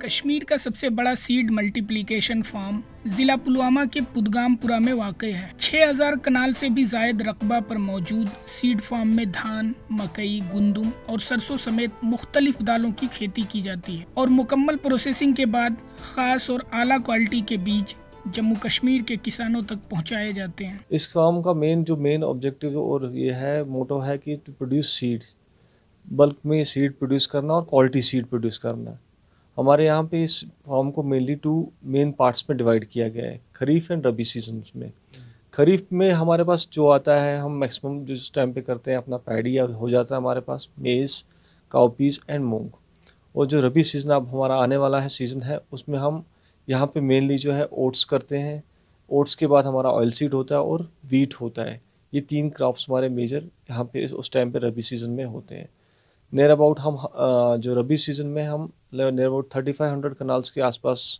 कश्मीर का सबसे बड़ा सीड मल्टीप्लिकेशन फार्म जिला पुलवामा के पुदगामपुरा में वाक़ई है। 6000 कनाल से भी जायद रकबा पर मौजूद सीड फार्म में धान, मकई, गुंदुम और सरसों समेत मुख्तलिफ दालों की खेती की जाती है और मुकम्मल प्रोसेसिंग के बाद ख़ास और आला क्वालिटी के बीज जम्मू कश्मीर के किसानों तक पहुंचाए जाते हैं। इस फार्म का मेन ऑब्जेक्टिव और ये है मोटो है कि टू प्रोड्यूस सीड्स, बल्क में सीड प्रोड्यूस करना और क्वालिटी सीड प्रोड्यूस करना। हमारे यहाँ पे इस फार्म को मेनली 2 मेन पार्ट्स में डिवाइड किया गया है, खरीफ एंड रबी सीजन्स में। खरीफ में हमारे पास जो आता है, हम मैक्सिमम जो इस टाइम पे करते हैं अपना पैडी हो जाता है हमारे पास, मेज़, काउपीस एंड मूंग। और जो रबी सीज़न अब हमारा आने वाला है सीज़न है, उसमें हम यहाँ पे मेनली जो है ओट्स करते हैं। ओट्स के बाद हमारा ऑयल सीड होता है और वीट होता है। ये 3 क्रॉप्स हमारे मेजर यहाँ पे उस टाइम पे रबी सीज़न में होते हैं। नियर अबाउट हम जो रबी सीज़न में हम नियर अबाउट 3500 कनाल्स के आसपास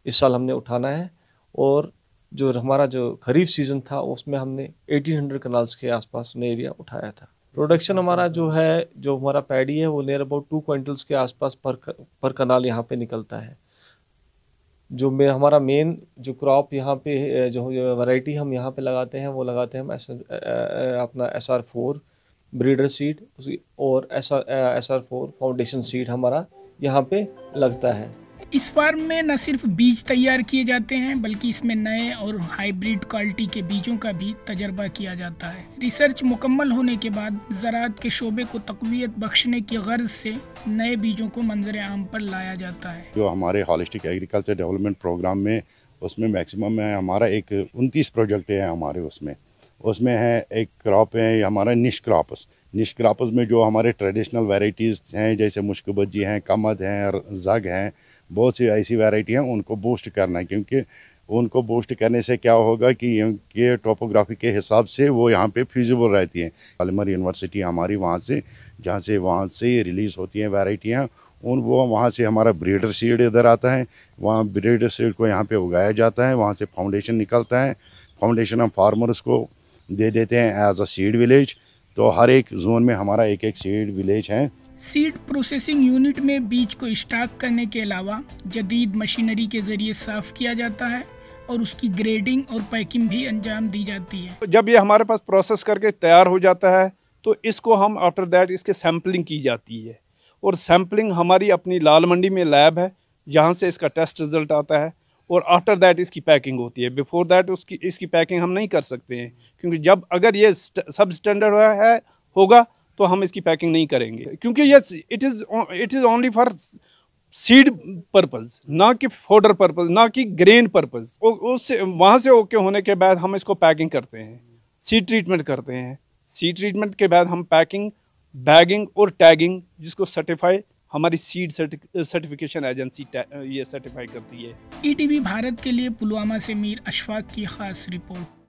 इस साल हमने उठाना है। और जो हमारा जो खरीफ सीज़न था उसमें हमने 1800 कनाल्स के आसपास ने एरिया उठाया था। प्रोडक्शन हमारा जो है, जो हमारा पैडी है, वो नियर अबाउट 2 क्विंटल्स के आसपास पर कनाल यहाँ पे निकलता है। जो हमारा मेन जो क्रॉप यहाँ पे जो वैरायटी हम यहाँ पे लगाते हैं, वो लगाते हैं हम अपना SR4 ब्रीडर सीड और SR4 फाउंडेशन सीड हमारा यहाँ पे लगता है। इस फार्म में न सिर्फ बीज तैयार किए जाते हैं बल्कि इसमें नए और हाइब्रिड क्वालिटी के बीजों का भी तजर्बा किया जाता है। रिसर्च मुकम्मल होने के बाद ज़राअत के शोबे को तक़वियत बख्शने की गर्ज से नए बीजों को मंजर आम पर लाया जाता है। जो हमारे हॉलिस्टिक एग्रीकल्चर डेवलपमेंट प्रोग्राम में, उसमें मैक्सिमम है हमारा 29 प्रोजेक्ट है हमारे। उसमें है एक क्रॉप है हमारा निश क्रॉप्स में जो हमारे ट्रेडिशनल वैरायटीज़ हैं, जैसे मुश्कबज्जी हैं, कमद हैं, जग हैं, बहुत सी ऐसी वैरायटी हैं, उनको बूस्ट करना है। क्योंकि उनको बूस्ट करने से क्या होगा कि ये टोपोग्राफी के हिसाब से वो यहाँ पे फिजिबल रहती हैं। पॉलीमर यूनिवर्सिटी हमारी वहाँ से रिलीज़ होती हैं वैरायटियाँ, वो वहाँ से हमारा ब्रीडर सीड इधर आता है। वहाँ ब्रीडर सीड को यहाँ पे उगाया जाता है, वहाँ से फाउंडेशन निकलता है। फाउंडेशन हम फार्मर्स को दे देते हैं एज अ सीड विलेज। तो हर एक जोन में हमारा एक सीड विलेज है। सीड प्रोसेसिंग यूनिट में बीज को स्टॉक करने के अलावा जदीद मशीनरी के जरिए साफ किया जाता है और उसकी ग्रेडिंग और पैकिंग भी अंजाम दी जाती है। जब ये हमारे पास प्रोसेस करके तैयार हो जाता है तो इसको हम आफ्टर दैट इसके सैम्पलिंग की जाती है। और सैम्पलिंग हमारी अपनी लाल मंडी में लैब है, जहाँ से इसका टेस्ट रिजल्ट आता है। और आफ्टर दैट इसकी पैकिंग होती है। बिफोर दैट इसकी पैकिंग हम नहीं कर सकते हैं, क्योंकि अगर ये सब स्टैंडर्ड होगा तो हम इसकी पैकिंग नहीं करेंगे। क्योंकि ये it is only for seed purpose, ना कि फोडर पर्पज़, ना कि ग्रेन पर्पज़। उससे वहाँ से ओके होने के बाद हम इसको पैकिंग करते हैं, सीड ट्रीटमेंट करते हैं। सीड ट्रीटमेंट के बाद हम पैकिंग, बैगिंग और टैगिंग, जिसको सर्टिफाई हमारी सीड सर्टिफिकेशन एजेंसी ये सर्टिफाई करती है। ETV भारत के लिए पुलवामा से मीर अशफाक की खास रिपोर्ट।